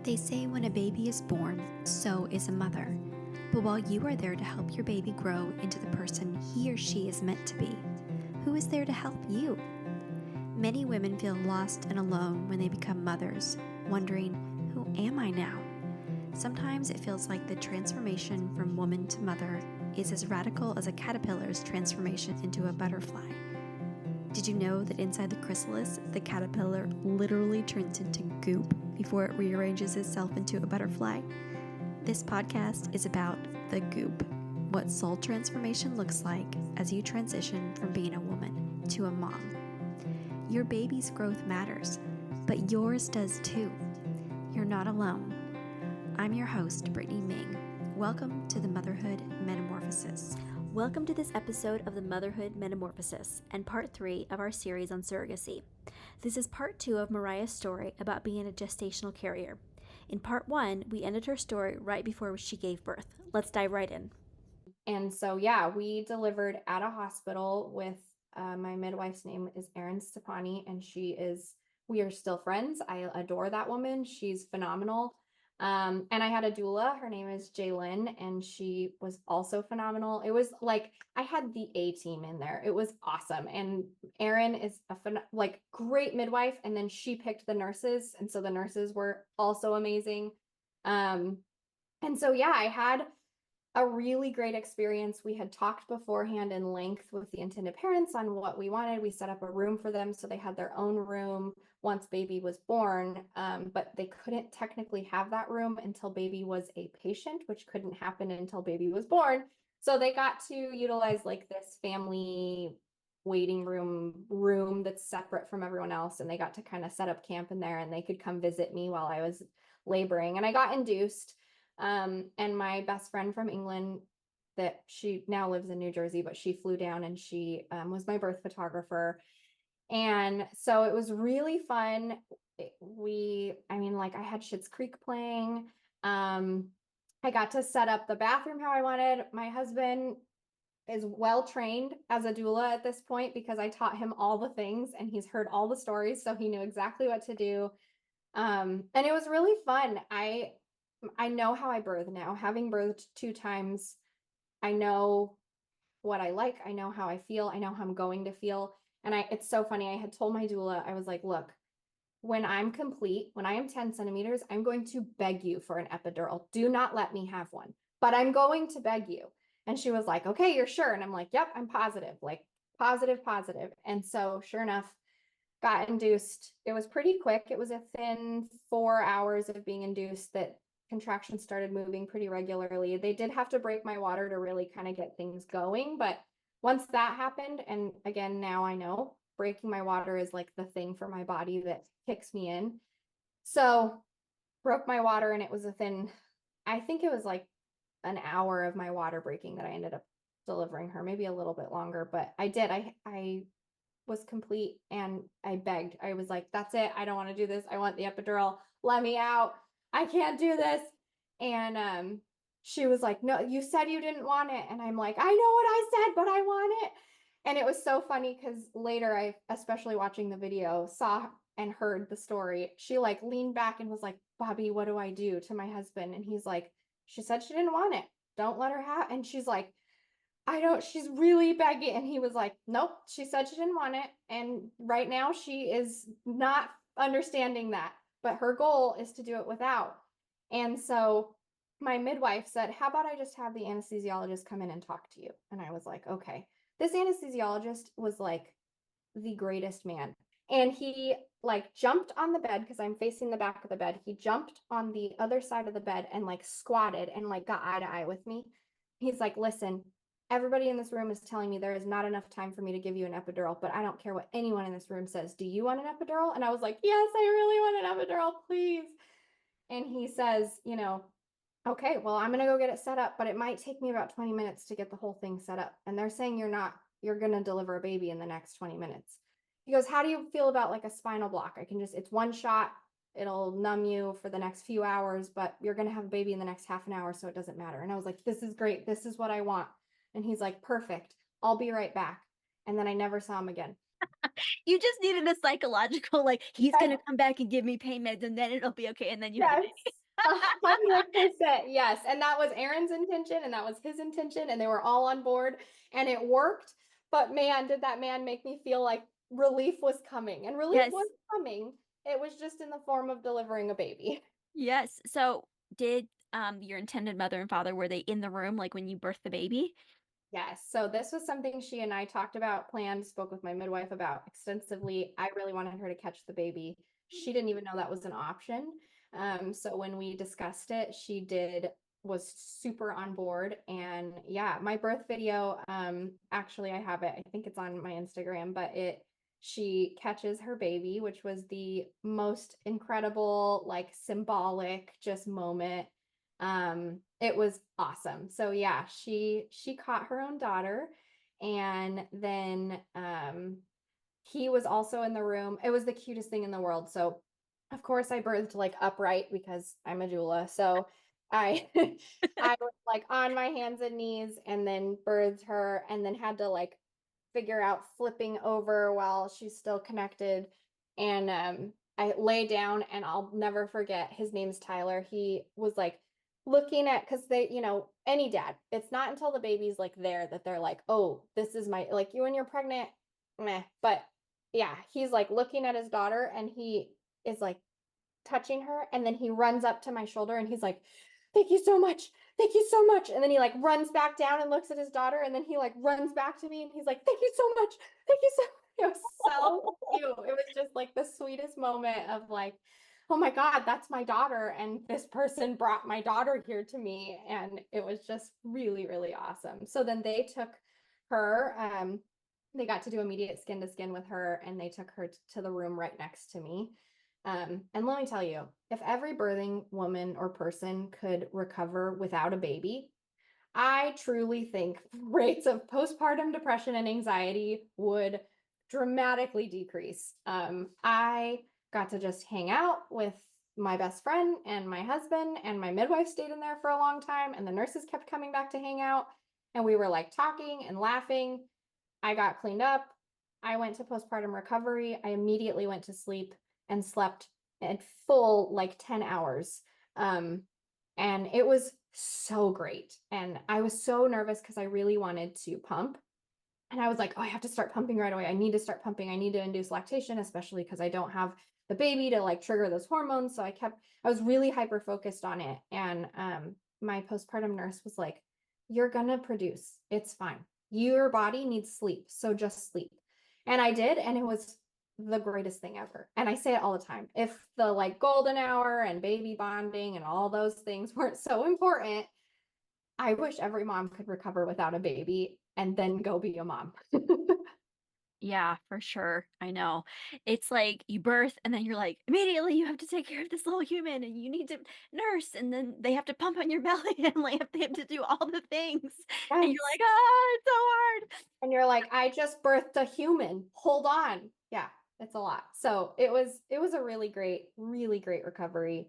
They say when a baby is born, so is a mother. But while you are there to help your baby grow into the person he or she is meant to be, who is there to help you? Many women feel lost and alone when they become mothers, wondering, who am I now? Sometimes it feels like the transformation from woman to mother is as radical as a caterpillar's transformation into a butterfly. Did you know that inside the chrysalis, the caterpillar literally turns into goop before it rearranges itself into a butterfly? This podcast is about the goop, what soul transformation looks like as you transition from being a woman to a mom. Your baby's growth matters, but yours does too. You're not alone. I'm your host, Brittany Ming. Welcome to the Motherhood Metamorphosis. Welcome to this episode of the Motherhood Metamorphosis and part 3 of our series on surrogacy. This is part 2 of Mariah's story about being a gestational carrier. In part 1, we ended her story right before she gave birth. Let's dive right in. And so, we delivered at a hospital with my midwife's name is Erin Stepani, and we are still friends. I adore that woman. She's phenomenal. And I had a doula. Her name is Jaylyn, and she was also phenomenal. It was like I had the A team in there. It was awesome. And Erin is a great midwife, and then she picked the nurses, and so the nurses were also amazing. And so I had a really great experience. We had talked beforehand in length with the intended parents on what we wanted. We set up a room for them so they had their own room once baby was born, but they couldn't technically have that room until baby was a patient, which couldn't happen until baby was born. So they got to utilize like this family waiting room that's separate from everyone else, and they got to kind of set up camp in there, and they could come visit me while I was laboring, and I got induced. And my best friend from England, that she now lives in New Jersey, but she flew down, and she was my birth photographer. And so it was really fun. I had Schitt's Creek playing. I got to set up the bathroom how I wanted. My husband is well trained as a doula at this point because I taught him all the things, and he's heard all the stories, so he knew exactly what to do. And it was really fun. I know how I birth now. Having birthed 2 times, I know what I like. I know how I feel. I know how I'm going to feel. And it's so funny. I had told my doula, I was like, look, when I'm complete, when I am 10 centimeters, I'm going to beg you for an epidural. Do not let me have one, but I'm going to beg you. And she was like, okay, you're sure? And I'm like, yep, I'm positive, like positive. And so sure enough, got induced. It was pretty quick. It was within 4 hours of being induced that contractions started moving pretty regularly. They did have to break my water to really kind of get things going. But once that happened, and again, now I know breaking my water is like the thing for my body that kicks me in. So broke my water, and it was I think it was like an hour of my water breaking that I ended up delivering her, maybe a little bit longer, but I did. I was complete, and I begged. I was like, that's it. I don't want to do this. I want the epidural. Let me out. I can't do this. And she was like, no, you said you didn't want it. And I'm like, I know what I said, but I want it. And it was so funny because later I, especially watching the video, saw and heard the story. She like leaned back and was like, Bobby, what do I do to my husband? And he's like, she said she didn't want it. Don't let her have. And she's like, she's really begging. And he was like, nope, she said she didn't want it. And right now she is not understanding that, but her goal is to do it without. And so my midwife said, how about I just have the anesthesiologist come in and talk to you? And I was like, okay. This anesthesiologist was like the greatest man. And he like jumped on the bed because I'm facing the back of the bed. He jumped on the other side of the bed and like squatted and like got eye to eye with me. He's like, listen, everybody in this room is telling me there is not enough time for me to give you an epidural, but I don't care what anyone in this room says. Do you want an epidural? And I was like, yes, I really want an epidural, please. And he says, okay, well, I'm going to go get it set up, but it might take me about 20 minutes to get the whole thing set up. And they're saying you're going to deliver a baby in the next 20 minutes. He goes, how do you feel about like a spinal block? It's one shot. It'll numb you for the next few hours, but you're going to have a baby in the next half an hour. So it doesn't matter. And I was like, this is great. This is what I want. And he's like, perfect. I'll be right back. And then I never saw him again. You just needed a psychological, like, he's Yes, gonna come back and give me pain meds and then it'll be okay. And then you had the yes, baby. 100%. Yes. And that was Aaron's intention and that was his intention. And they were all on board and it worked. But man, did that man make me feel like relief was coming. And relief Yes. was coming. It was just in the form of delivering a baby. Yes. So did your intended mother and father, were they in the room like when you birthed the baby? Yes. So this was something she and I talked about, planned, spoke with my midwife about extensively. I really wanted her to catch the baby. She didn't even know that was an option. So when we discussed it, was super on board. And yeah, my birth video, actually I have it. I think it's on my Instagram, but she catches her baby, which was the most incredible, like symbolic just moment. It was awesome. So yeah, she caught her own daughter and then he was also in the room. It was the cutest thing in the world. So of course I birthed like upright because I'm a doula. So I I was like on my hands and knees and then birthed her and then had to like figure out flipping over while she's still connected. And I lay down and I'll never forget, his name's Tyler. He was like looking at, because they, any dad, it's not until the baby's like there that they're like, oh, this is my, like you when you're pregnant, meh. But yeah, he's like looking at his daughter and he is like touching her. And then he runs up to my shoulder and he's like, thank you so much. Thank you so much. And then he like runs back down and looks at his daughter. And then he like runs back to me and he's like, thank you so much. Thank you so much. It was so cute. It was just like the sweetest moment of like, oh my God, that's my daughter. And this person brought my daughter here to me. And it was just really, really awesome. So then they took her, they got to do immediate skin to skin with her and they took her to the room right next to me. And let me tell you, if every birthing woman or person could recover without a baby, I truly think rates of postpartum depression and anxiety would dramatically decrease. I got to just hang out with my best friend and my husband, and my midwife stayed in there for a long time, and the nurses kept coming back to hang out, and we were like talking and laughing. I got cleaned up. I went to postpartum recovery. I immediately went to sleep and slept at full like 10 hours. And it was so great. And I was so nervous because I really wanted to pump. And I was like, oh, I have to start pumping right away. I need to start pumping. I need to induce lactation, especially because I don't have the baby to like trigger those hormones. So I was really hyper focused on it. And my postpartum nurse was like, you're going to produce. It's fine. Your body needs sleep. So just sleep. And I did. And it was the greatest thing ever. And I say it all the time. If the like golden hour and baby bonding and all those things weren't so important, I wish every mom could recover without a baby and then go be a mom. Yeah, for sure. I know. It's like you birth and then you're like, immediately you have to take care of this little human and you need to nurse and then they have to pump on your belly and like they have to do all the things. And you're Yes. like, oh, it's so hard. And you're like, I just birthed a human. Hold on. Yeah, it's a lot. So it was a really great recovery.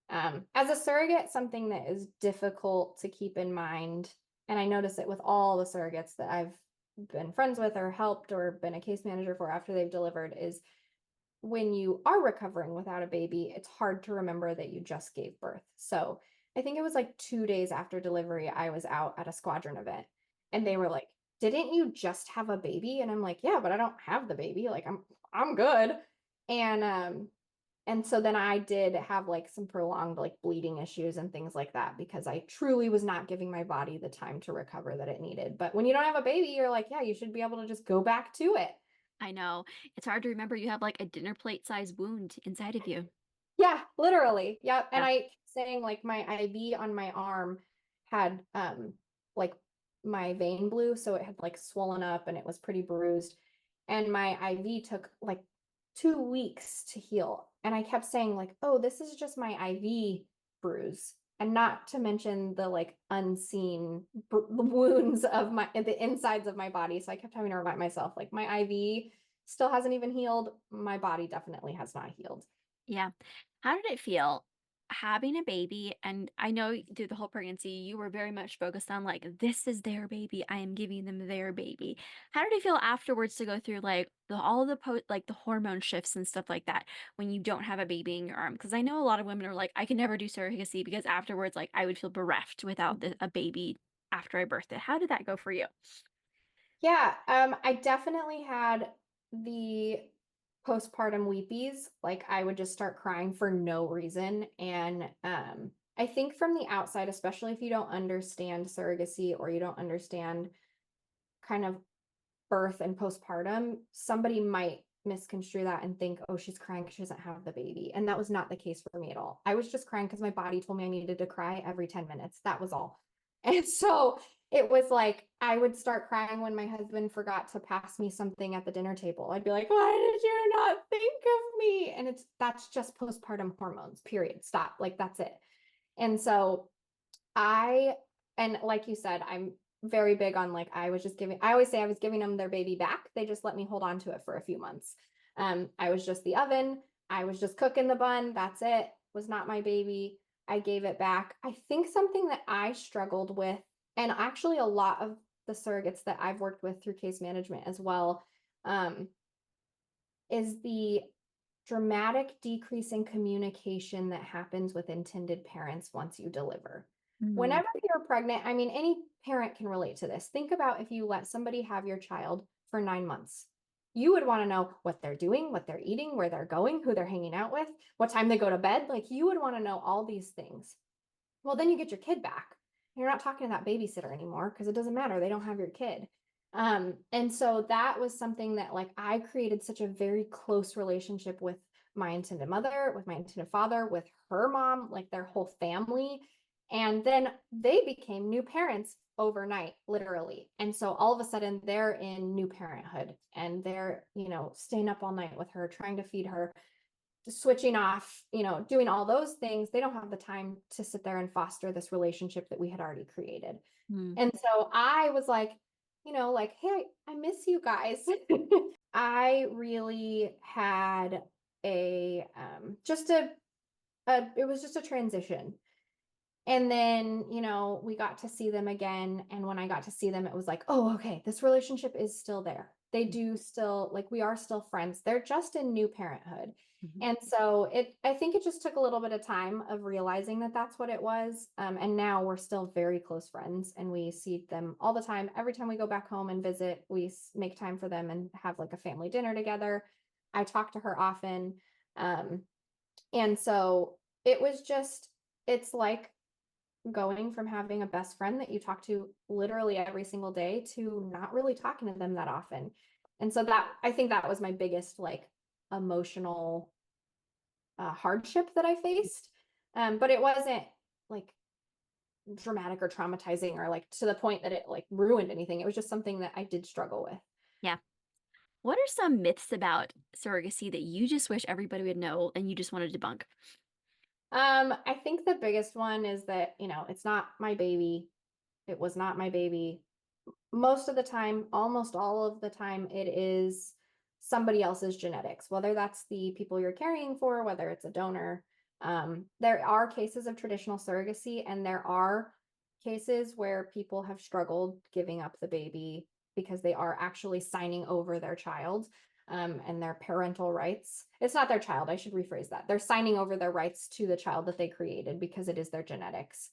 As a surrogate, something that is difficult to keep in mind, and I notice it with all the surrogates that I've been friends with or helped or been a case manager for after they've delivered, is when you are recovering without a baby, it's hard to remember that you just gave birth. So I think it was like 2 days after delivery, I was out at a squadron event and they were like, didn't you just have a baby? And I'm like, yeah, but I don't have the baby. Like I'm good. And so then I did have like some prolonged like bleeding issues and things like that because I truly was not giving my body the time to recover that it needed. But when you don't have a baby, you're like, yeah, you should be able to just go back to it. I know. It's hard to remember you have like a dinner plate size wound inside of you. Yeah, literally. Yeah. And Yeah. I keep saying like my IV on my arm had like my vein blew, so it had like swollen up and it was pretty bruised. And my IV took like 2 weeks to heal. And I kept saying, like, oh, this is just my IV bruise. And not to mention the like unseen wounds of the insides of my body. So I kept having to remind myself, like, my IV still hasn't even healed. My body definitely has not healed. Yeah. How did it feel having a baby, and I know through the whole pregnancy, you were very much focused on like, this is their baby. I am giving them their baby. How did it feel afterwards to go through like all the like the hormone shifts and stuff like that when you don't have a baby in your arm? Because I know a lot of women are like, I can never do surrogacy because afterwards, like, I would feel bereft without a baby after I birthed it. How did that go for you? Yeah, I definitely had the postpartum weepies. Like I would just start crying for no reason. And I think from the outside, especially if you don't understand surrogacy or you don't understand kind of birth and postpartum, somebody might misconstrue that and think, oh, she's crying because she doesn't have the baby. And that was not the case for me at all. I was just crying because my body told me I needed to cry every 10 minutes. That was all. And so it was like I would start crying when my husband forgot to pass me something at the dinner table. I'd be like, why did you not think of me? And that's just postpartum hormones, period. Stop. Like that's it. And so I, and like you said, I'm very big on like, I always say I was giving them their baby back. They just let me hold on to it for a few months. I was just the oven. I was just cooking the bun. That's it. Was not my baby. I gave it back. I think something that I struggled with, and actually a lot of the surrogates that I've worked with through case management as well, is the dramatic decrease in communication that happens with intended parents once you deliver. Mm. Whenever you're pregnant, I mean, any parent can relate to this. Think about if you let somebody have your child for 9 months. You would want to know what they're doing, what they're eating, where they're going, who they're hanging out with, what time they go to bed. Like you would want to know all these things. Well, then you get your kid back. You're not talking to that babysitter anymore because it doesn't matter. They don't have your kid. And so that was something that like I created such a very close relationship with my intended mother, with my intended father, with her mom, like their whole family. And then they became new parents overnight, literally. And so all of a sudden they're in new parenthood and they're, staying up all night with her, trying to feed her, switching off, doing all those things. They don't have the time to sit there and foster this relationship that we had already created. Mm. And so I was like, like, hey, I miss you guys. I really had a it was just a transition. And then, we got to see them again. And when I got to see them, it was like, oh, okay, this relationship is still there. They do still, like, we are still friends. They're just in new parenthood. Mhm. And so I think it just took a little bit of time of realizing that that's what it was. And now we're still very close friends and we see them all the time. Every time we go back home and visit, we make time for them and have like a family dinner together. I talk to her often. Um, and so it's like going from having a best friend that you talk to literally every single day to not really talking to them that often. And so I think that was my biggest like emotional hardship that I faced. But it wasn't like dramatic or traumatizing or like to the point that it like ruined anything. It was just something that I did struggle with. Yeah. What are some myths about surrogacy that you just wish everybody would know and you just want to debunk? I think the biggest one is that, it's not my baby. It was not my baby. Most of the time, almost all of the time, it is somebody else's genetics, whether that's the people you're caring for, whether it's a donor. There are cases of traditional surrogacy, and there are cases where people have struggled giving up the baby because they are actually signing over their child and their parental rights. It's not their child, I should rephrase that. They're signing over their rights to the child that they created because it is their genetics.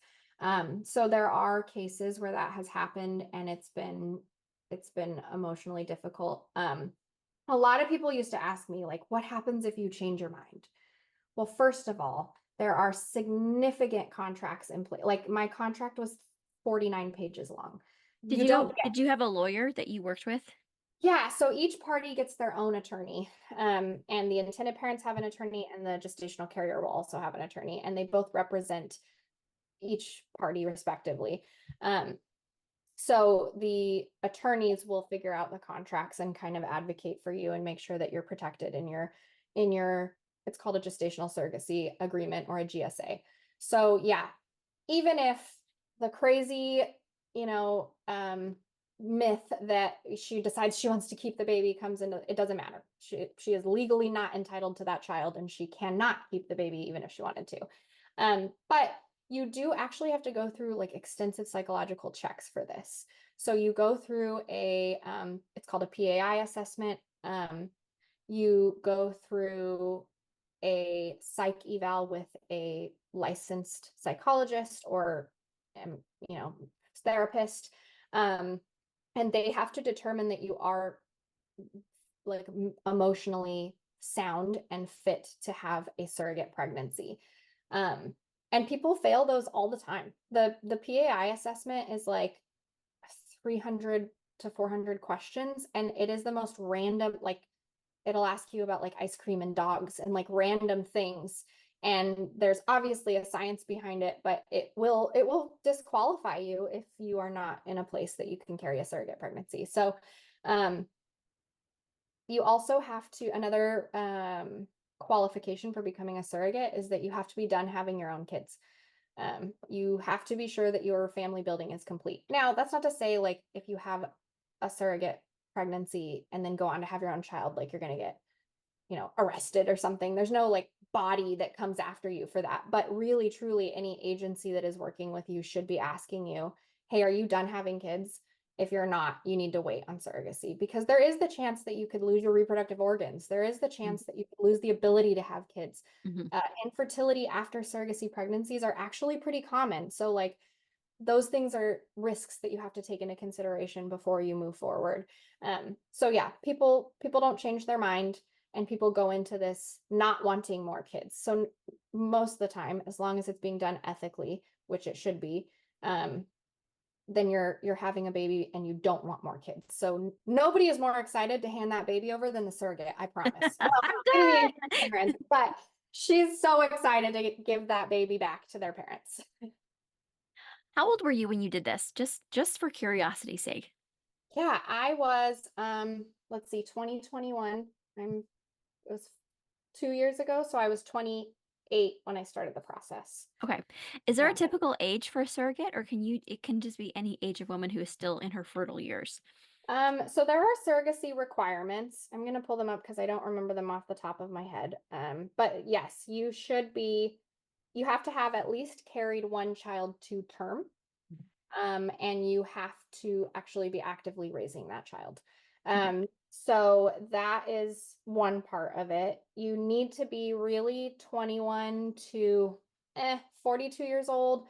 So there are cases where that has happened and it's been emotionally difficult. A lot of people used to ask me like, what happens if you change your mind? Well, first of all, there are significant contracts in place. Like my contract was 49 pages long. Did You don't you did you have a lawyer that you worked with? Yeah, so each party gets their own attorney. And the intended parents have an attorney and the gestational carrier will also have an attorney, and they both represent each party respectively. So the attorneys will figure out the contracts and kind of advocate for you and make sure that you're protected in your it's called a gestational surrogacy agreement or a GSA. So yeah, even if the crazy, you know, myth that she decides she wants to keep the baby comes into, it doesn't matter. She is legally not entitled to that child and she cannot keep the baby even if she wanted to. But you do actually have to go through like extensive psychological checks for this. So you go through it's called a PAI assessment. You go through a psych eval with a licensed psychologist or, you know, therapist. And they have to determine that you are like emotionally sound and fit to have a surrogate pregnancy. And people fail those all the time. The PAI assessment is like 300 to 400 questions, and it is the most random, like it'll ask you about like ice cream and dogs and like random things. And there's obviously a science behind it, but it will disqualify you if you are not in a place that you can carry a surrogate pregnancy. So you also have to, another qualification for becoming a surrogate is that you have to be done having your own kids. You have to be sure that your family building is complete. Now, that's not to say like if you have a surrogate pregnancy and then go on to have your own child, like you're going to get, arrested or something. There's no like body that comes after you for that. But really, truly, any agency that is working with you should be asking you, hey, are you done having kids? If you're not, you need to wait on surrogacy, because there is the chance that you could lose your reproductive organs. There is the chance that you could lose the ability to have kids. Mm-hmm. Infertility after surrogacy pregnancies are actually pretty common. So like those things are risks that you have to take into consideration before you move forward. So yeah, people don't change their mind, and people go into this not wanting more kids. So most of the time, as long as it's being done ethically, which it should be, then you're having a baby and you don't want more kids. So nobody is more excited to hand that baby over than the surrogate, I promise. Well, I'm the parents, but she's so excited to give that baby back to their parents. How old were you when you did this? Just for curiosity's sake. Yeah, I was let's see, 2021. It was 2 years ago, so I was 28 when I started the process. Okay. Is there a Yeah. typical age for a surrogate, or it can just be any age of woman who is still in her fertile years? So there are surrogacy requirements. I'm gonna pull them up because I don't remember them off the top of my head. But yes, you have to have at least carried one child to term. And you have to actually be actively raising that child. Okay. So that is one part of it. You need to be really 21 to 42 years old.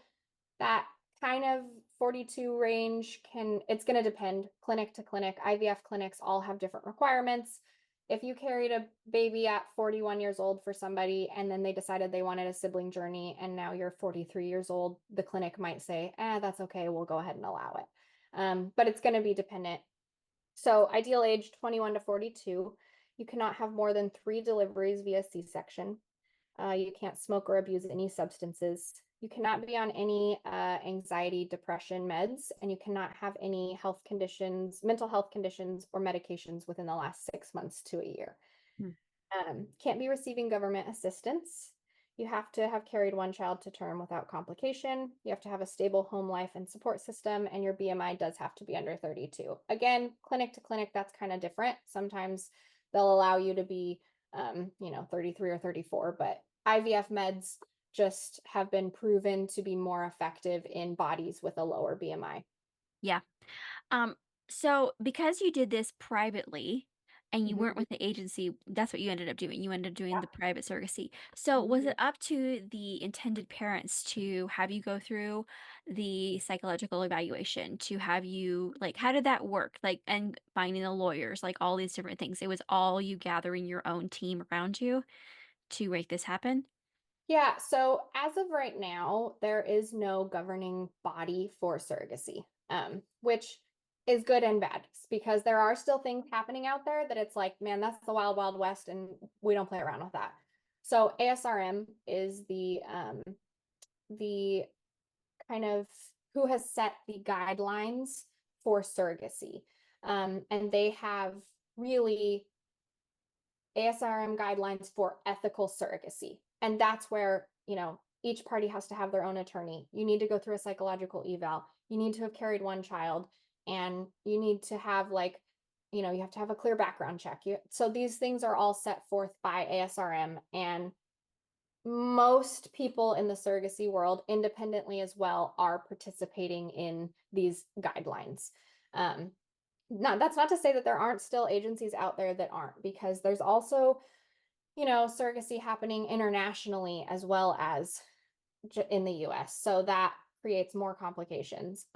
That kind of 42 range it's going to depend clinic to clinic. IVF clinics all have different requirements. If you carried a baby at 41 years old for somebody and then they decided they wanted a sibling journey and now you're 43 years old, the clinic might say, that's okay, we'll go ahead and allow it. But it's going to be dependent. So ideal age 21 to 42. You cannot have more than 3 deliveries via C-section. You can't smoke or abuse any substances. You cannot be on any anxiety, depression meds, and you cannot have any health conditions, mental health conditions, or medications within the last 6 months to a year. Hmm. Can't be receiving government assistance. You have to have carried one child to term without complication. You have to have a stable home life and support system, and your BMI does have to be under 32. Again, clinic to clinic, that's kind of different. Sometimes they'll allow you to be, 33 or 34, but IVF meds just have been proven to be more effective in bodies with a lower BMI. Yeah. Um, so because you did this privately and you weren't Mhm. with the agency, that's what you ended up doing. You ended up doing Yeah. the private surrogacy. So was Mhm. it up to the intended parents to have you go through the psychological evaluation, to have you like, how did that work? Like, and finding the lawyers, like all these different things. It was all you gathering your own team around you to make this happen? Yeah, so as of right now, there is no governing body for surrogacy, which is good and bad because there are still things happening out there that it's like, man, that's the wild, wild west, and we don't play around with that. So ASRM is the kind of who has set the guidelines for surrogacy, and they have really ASRM guidelines for ethical surrogacy. And that's where, each party has to have their own attorney. You need to go through a psychological eval. You need to have carried one child, and you need to have you have to have a clear background check. So these things are all set forth by ASRM, and most people in the surrogacy world, independently as well, are participating in these guidelines. Now, that's not to say that there aren't still agencies out there that aren't, because there's also, surrogacy happening internationally as well as in the US. So that creates more complications.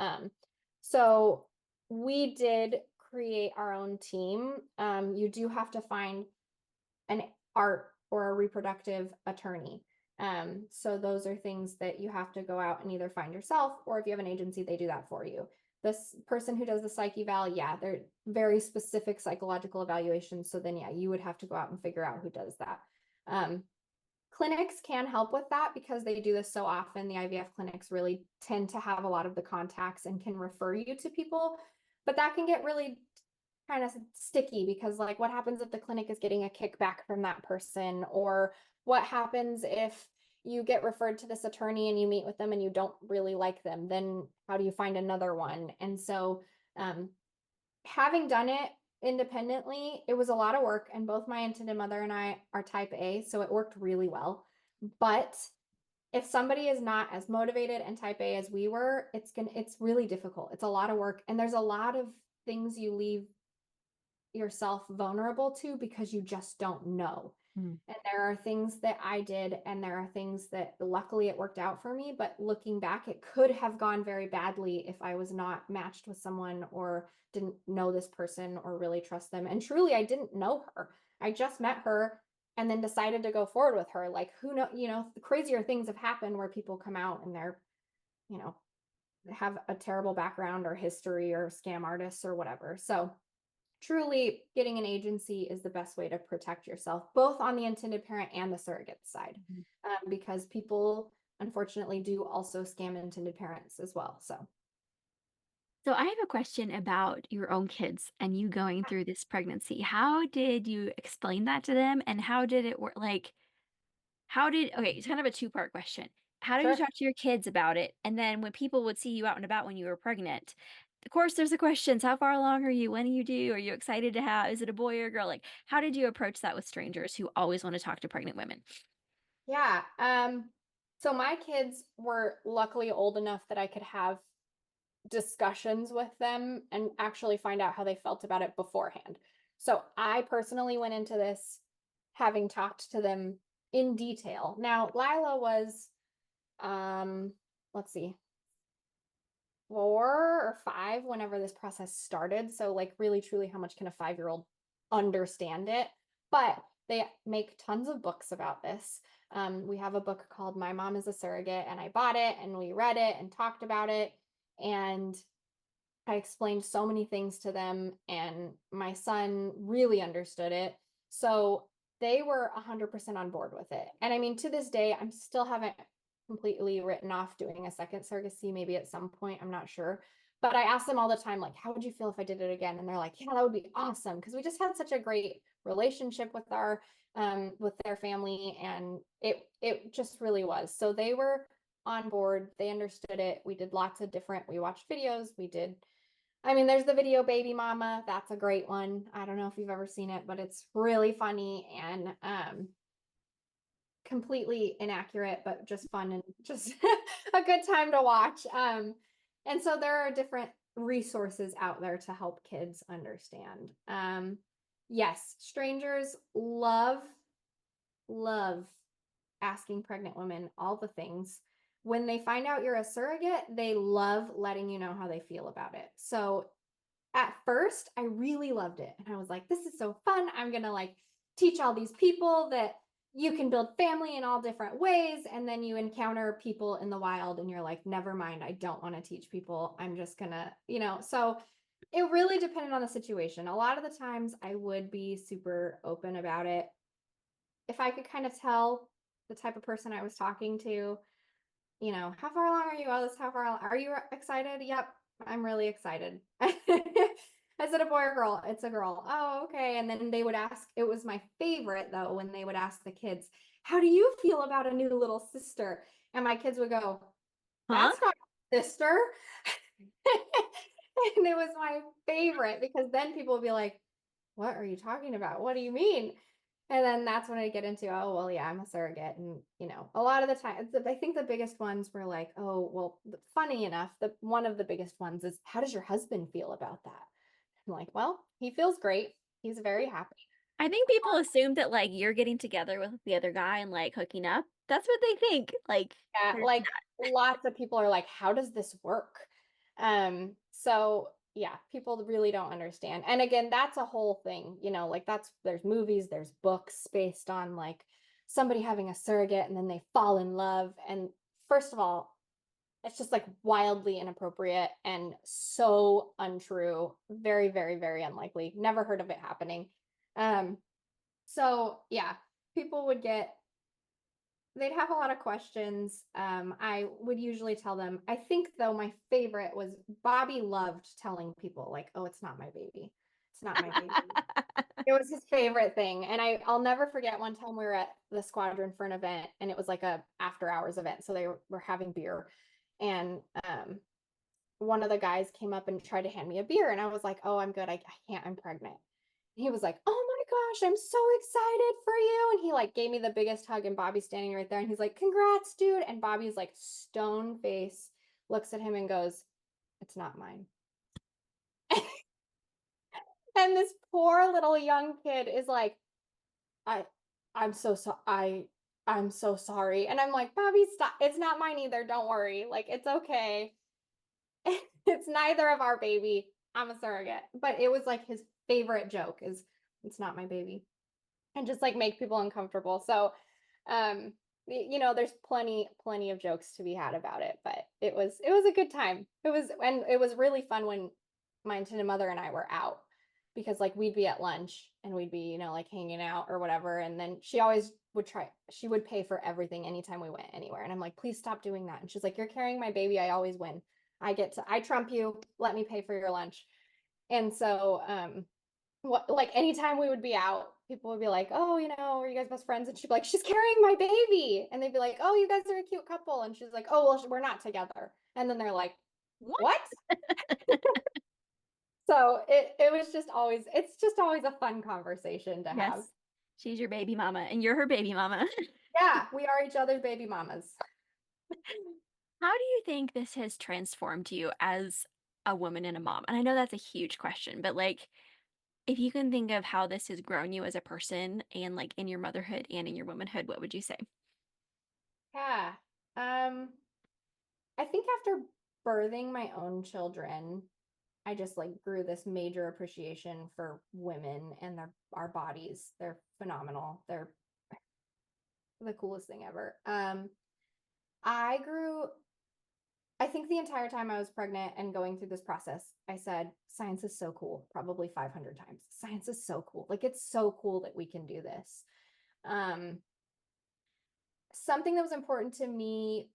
So we did create our own team. You do have to find an art or a reproductive attorney. So those are things that you have to go out and either find yourself, or if you have an agency, they do that for you. This person who does the psych eval, yeah, they're very specific psychological evaluations. So then, yeah, you would have to go out and figure out who does that. Clinics can help with that because they do this so often. The IVF clinics really tend to have a lot of the contacts and can refer you to people, but that can get really kind of sticky because, like, what happens if the clinic is getting a kickback from that person, or what happens if you get referred to this attorney and you meet with them and you don't really like them? Then how do you find another one? And so having done it independently, it was a lot of work, and both my intended mother and I are type A, so it worked really well. But if somebody is not as motivated and type A as we were, it's really difficult. It's a lot of work, and there's a lot of things you leave yourself vulnerable to because you just don't know. And there are things that I did, and there are things that luckily it worked out for me. But looking back, it could have gone very badly if I was not matched with someone or didn't know this person or really trust them. And truly, I didn't know her. I just met her and then decided to go forward with her. Like, who know, the crazier things have happened where people come out and they're, have a terrible background or history or scam artists or whatever. So truly, getting an agency is the best way to protect yourself, both on the intended parent and the surrogate side, because people unfortunately do also scam intended parents as well. So I have a question about your own kids and you going through this pregnancy. How did you explain that to them, and how did it work? Like, okay, it's kind of a two-part question. How did you Sure. talk to your kids about it? And then when people would see you out and about when you were pregnant, of course, there's the questions. How far along are you? When do you do? Are you excited to have? Is it a boy or a girl? Like, how did you approach that with strangers who always want to talk to pregnant women? Yeah. So my kids were luckily old enough that I could have discussions with them and actually find out how they felt about it beforehand. So I personally went into this having talked to them in detail. Now, Lila was, let's see, 4 or 5 whenever this process started. So, like, really, truly, how much can a 5-year-old understand it? But they make tons of books about this. We have a book called My Mom is a Surrogate, and I bought it and we read it and talked about it. And I explained so many things to them, and my son really understood it. So they were 100% on board with it. And I mean, to this day, I'm still haven't completely written off doing a second surrogacy, maybe at some point, I'm not sure. But I ask them all the time, like, how would you feel if I did it again? And they're like, yeah, that would be awesome. Because we just had such a great relationship with with their family. And it just really was. So they were on board. They understood it. We did lots of different, we watched videos. There's the video Baby Mama. That's a great one. I don't know if you've ever seen it, but it's really funny and completely inaccurate, but just fun and just a good time to watch. And so there are different resources out there to help kids understand. Yes, strangers love asking pregnant women all the things. When they find out you're a surrogate, they love letting you know how they feel about it. So at first, I really loved it. And I was like, this is so fun. I'm going to teach all these people that you can build family in all different ways. And then you encounter people in the wild and you're like, never mind, I don't want to teach people. I'm just going to, so it really depended on the situation. A lot of the times I would be super open about it. If I could kind of tell the type of person I was talking to, how far along are you? Oh, this, how far along? Are you excited? Yep, I'm really excited. Is it a boy or girl? It's a girl. Oh, okay. And then they would ask, it was my favorite though, when they would ask the kids, how do you feel about a new little sister? And my kids would go, Huh? that's not a sister. And it was my favorite because then people would be like, what are you talking about? What do you mean? And then that's when I get into, oh, well, yeah, I'm a surrogate. And, a lot of the time, I think the biggest ones were like, oh, well, funny enough, one of the biggest ones is, how does your husband feel about that? I'm like, well, he feels great. He's very happy. I think people assume that like you're getting together with the other guy and like hooking up. That's what they think. Like Yeah, there's like lots of people are like, how does this work? So yeah, people really don't understand. And again, that's a whole thing, like there's movies, there's books based on like somebody having a surrogate and then they fall in love. And first of all, it's just like wildly inappropriate and so untrue. Very, very, very unlikely. Never heard of it happening. Um, so yeah, people they'd have a lot of questions. I would usually tell them, I think though my favorite was Bobby loved telling people like, oh, it's not my baby. It's not my baby. It was his favorite thing. And I'll never forget one time we were at the squadron for an event and it was like a after hours event. So they were having beer. And one of the guys came up and tried to hand me a beer. And I was like, oh, I'm good. I can't, I'm pregnant. He was like, oh my gosh, I'm so excited for you. And he like gave me the biggest hug and Bobby's standing right there. And he's like, congrats, dude. And Bobby's like stone face, looks at him and goes, it's not mine. And this poor little young kid is like, I I'm so I'm so sorry. And I'm like, Bobby, stop. It's not mine either. Don't worry. Like, it's okay. It's neither of our baby. I'm a surrogate. But it was like his favorite joke is it's not my baby. And just like make people uncomfortable. So there's plenty of jokes to be had about it, but it was a good time. It was really fun when my intended mother and I were out because like we'd be at lunch and we'd be, like hanging out or whatever. And then she would pay for everything anytime we went anywhere. And I'm like, please stop doing that. And she's like, you're carrying my baby. I always win. I trump you. Let me pay for your lunch. And so, like anytime we would be out, people would be like, oh, are you guys best friends? And she'd be like, she's carrying my baby. And they'd be like, oh, you guys are a cute couple. And she's like, oh, well, we're not together. And then they're like, what? So it's just always a fun conversation to yes. have. She's your baby mama and you're her baby mama. Yeah, we are each other's baby mamas. How do you think this has transformed you as a woman and a mom? And I know that's a huge question, but like if you can think of how this has grown you as a person and like in your motherhood and in your womanhood, what would you say? Yeah. I think after birthing my own children, I just like grew this major appreciation for women and our bodies. They're phenomenal. They're the coolest thing ever. I grew I think the entire time I was pregnant and going through this process, I said, science is so cool, probably 500 times. Science is so cool. Like it's so cool that we can do this. Um, Something that was important to me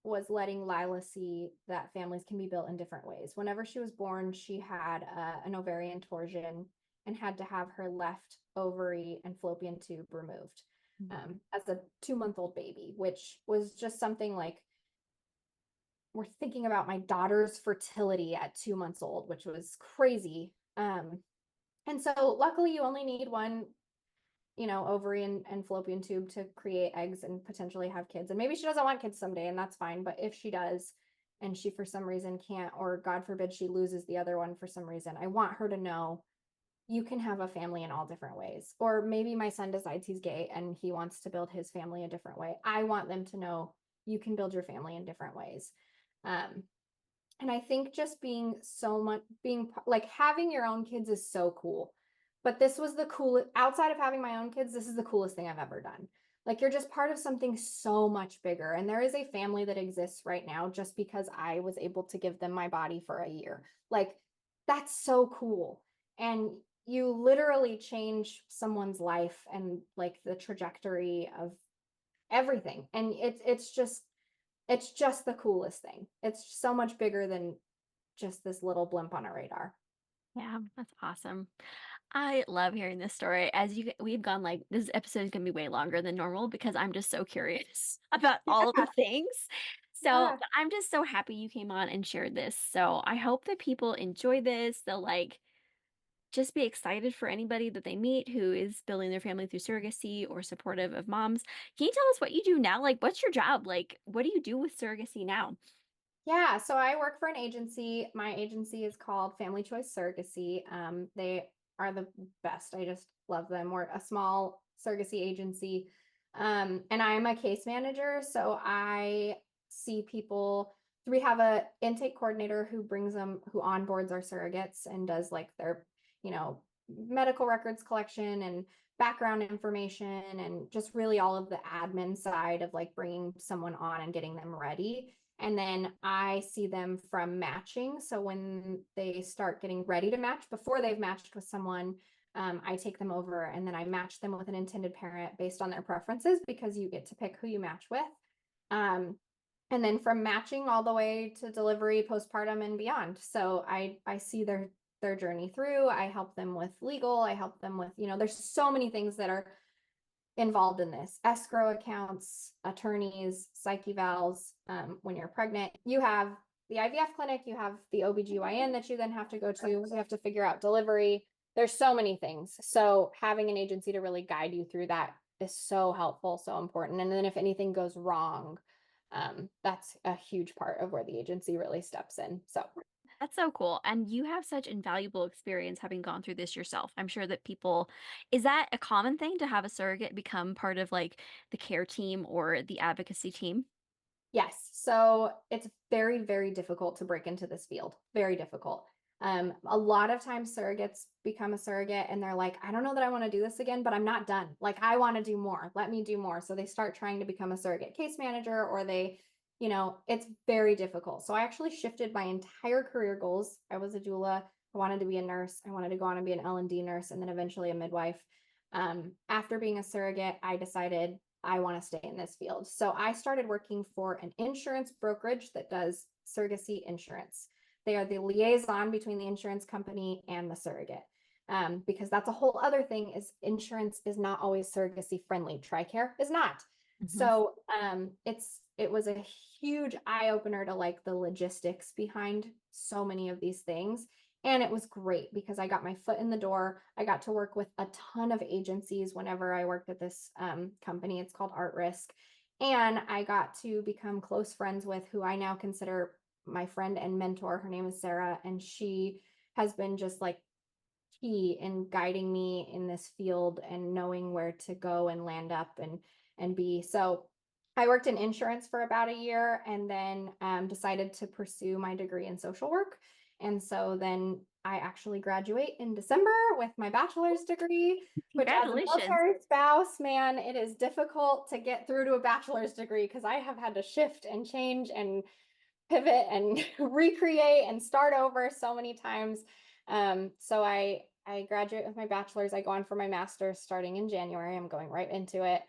was letting Lila see that families can be built in different ways. Whenever she was born, she had an ovarian torsion and had to have her left ovary and fallopian tube removed as a 2-month-old baby, which was just something like we're thinking about my daughter's fertility at 2 months old, which was crazy. And so luckily you only need one ovary and fallopian tube to create eggs and potentially have kids. And maybe she doesn't want kids someday, and that's fine. But if she does, and she for some reason can't, or God forbid she loses the other one for some reason, I want her to know you can have a family in all different ways. Or maybe my son decides he's gay and he wants to build his family a different way. I want them to know you can build your family in different ways. And I think just being like having your own kids is so cool. But this was the coolest, outside of having my own kids, this is the coolest thing I've ever done. Like you're just part of something so much bigger. And there is a family that exists right now just because I was able to give them my body for a year. Like that's so cool. And you literally change someone's life and like the trajectory of everything. And it's just the coolest thing. It's so much bigger than just this little blimp on a radar. Yeah, that's awesome. I love hearing this story. We've gone like this episode is gonna be way longer than normal because I'm just so curious about all of the things. So, Yeah. but I'm just so happy you came on and shared this. So I hope that people enjoy this. They'll like just be excited for anybody that they meet who is building their family through surrogacy or supportive of moms. Can you tell us what you do now? Like, what's your job? Like, what do you do with surrogacy now? Yeah, so I work for an agency. My agency is called Family Choice Surrogacy. They are the best. I just love them. We're a small surrogacy agency. And I'm a case manager, so I see people. We have a intake coordinator who brings them, who onboards our surrogates and does like their, you know, medical records collection and background information and just really all of the admin side of like bringing someone on and getting them ready. And then I see them from matching. So when they start getting ready to match, before they've matched with someone, I take them over and then I match them with an intended parent based on their preferences because you get to pick who you match with. Um, and then from matching all the way to delivery, postpartum, and beyond. So I see their journey through. I help them with legal. I help them with, there's so many things that are involved in this: escrow accounts, attorneys, psych evals. When you're pregnant, you have the IVF clinic, you have the OBGYN that you then have to go to, you have to figure out delivery. There's so many things. So having an agency to really guide you through that is so helpful, so important. And then if anything goes wrong, that's a huge part of where the agency really steps in. So That's so cool. And you have such invaluable experience having gone through this yourself. I'm sure that people, is that a common thing to have a surrogate become part of like the care team or the advocacy team? yes. So it's very, very difficult to break into this field. Very difficult. A lot of times surrogates become a surrogate and they're like, I don't know that I want to do this again, but I'm not done. Like, I want to do more. Let me do more. So they start trying to become a surrogate case manager, or it's very difficult. So I actually shifted my entire career goals. I was a doula. I wanted to be a nurse. I wanted to go on and be an L&D nurse and then eventually a midwife. After being a surrogate, I decided I want to stay in this field. So I started working for an insurance brokerage that does surrogacy insurance. They are the liaison between the insurance company and the surrogate. Because that's a whole other thing: is insurance is not always surrogacy friendly. TRICARE is not. Hmm. So it was a huge eye opener to like the logistics behind so many of these things. And it was great because I got my foot in the door. I got to work with a ton of agencies whenever I worked at this company. It's called Art Risk. And I got to become close friends with who I now consider my friend and mentor. Her name is Sarah, and she has been just like key in guiding me in this field and knowing where to go and land up and be. So I worked in insurance for about a year and then decided to pursue my degree in social work. And so then I actually graduate in December with my bachelor's degree, which as a Congratulations. military spouse, man, it is difficult to get through to a bachelor's degree because I have had to shift and change and pivot and recreate and start over so many times. So I graduate with my bachelor's. I go on for my master's starting in January. I'm going right into it.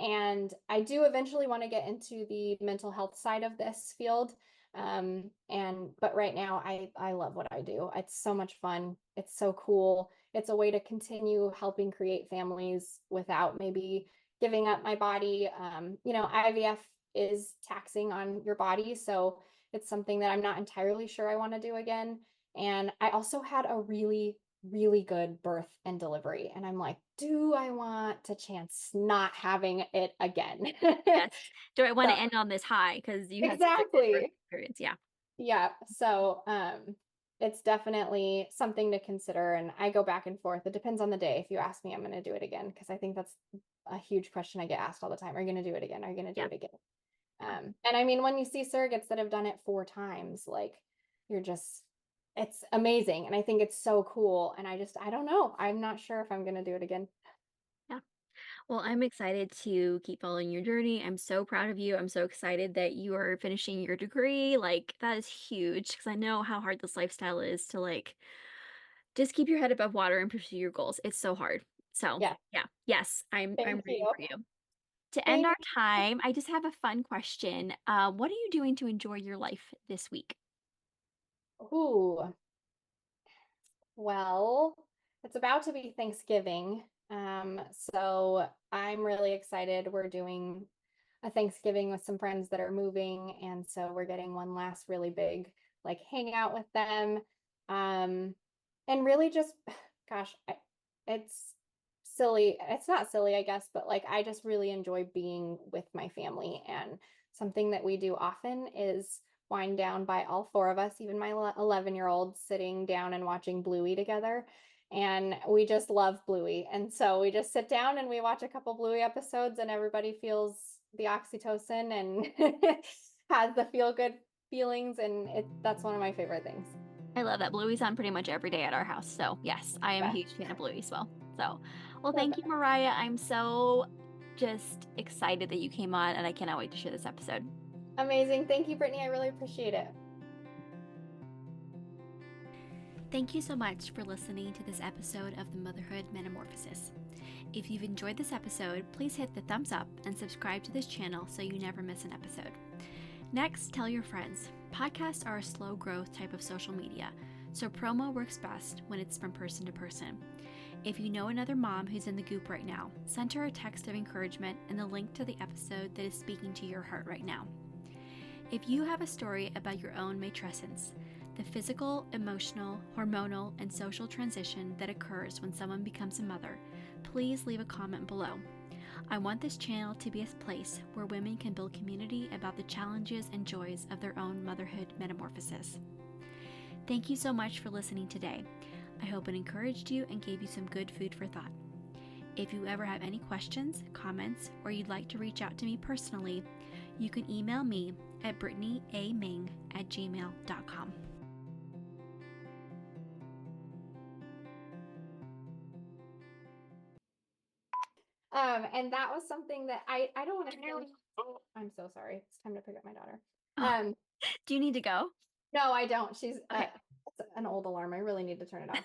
And I do eventually want to get into the mental health side of this field. But right now I love what I do. It's so much fun. It's so cool. It's a way to continue helping create families without maybe giving up my body. IVF is taxing on your body. So it's something that I'm not entirely sure I want to do again. And I also had a really, really good birth and delivery. And I'm like, do I want to chance not having it again? Yes. Do I want So to end on this high? Because you had such a good birth exactly. experience. Yeah. Yeah. So it's definitely something to consider. And I go back and forth. It depends on the day. If you ask me, I'm going to do it again because I think that's a huge question I get asked all the time. Are you going to do it again? Are you going to do Yeah. it again? And I mean, when you see surrogates that have done it 4 times, like it's amazing. And I think it's so cool. And I don't know. I'm not sure if I'm going to do it again. Yeah. Well, I'm excited to keep following your journey. I'm so proud of you. I'm so excited that you are finishing your degree. Like, that is huge because I know how hard this lifestyle is to like just keep your head above water and pursue your goals. It's so hard. So, Yeah. yeah. Yes, I'm Thank rooting you. for you. To end Thank our time, I just have a fun question. What are you doing to enjoy your life this week? Ooh, well, it's about to be Thanksgiving. So I'm really excited. We're doing a Thanksgiving with some friends that are moving. And so we're getting one last really big like hangout with them. And really just, gosh, it's silly. It's not silly, I guess, but like I just really enjoy being with my family. And something that we do often is wind down by all four of us, even my 11-year-old, sitting down and watching Bluey together. And we just love Bluey. And so we just sit down and we watch a couple Bluey episodes, and everybody feels the oxytocin and has the feel good feelings. And that's one of my favorite things. I love that. Bluey's on pretty much every day at our house. So, yes, I am a Best. huge fan of Bluey as well. So, well, The thank you, best. Mariah. I'm so just excited that you came on, and I cannot wait to share this episode. Amazing. Thank you, Brittany. I really appreciate it. Thank you so much for listening to this episode of the Motherhood Metamorphosis. If you've enjoyed this episode, please hit the thumbs up and subscribe to this channel so you never miss an episode. Next, tell your friends. Podcasts are a slow growth type of social media, so promo works best when it's from person to person. If you know another mom who's in the goop right now, send her a text of encouragement and the link to the episode that is speaking to your heart right now. If you have a story about your own matrescence, the physical, emotional, hormonal, and social transition that occurs when someone becomes a mother, please leave a comment below. I want this channel to be a place where women can build community about the challenges and joys of their own motherhood metamorphosis. Thank you so much for listening today. I hope it encouraged you and gave you some good food for thought. If you ever have any questions, comments, or you'd like to reach out to me personally, you can email me at brittanyaming@gmail.com. And that was something that I don't want to feel. I'm so sorry. It's time to pick up my daughter. Oh, do you need to go? No, I don't. She's Okay. it's an old alarm. I really need to turn it off.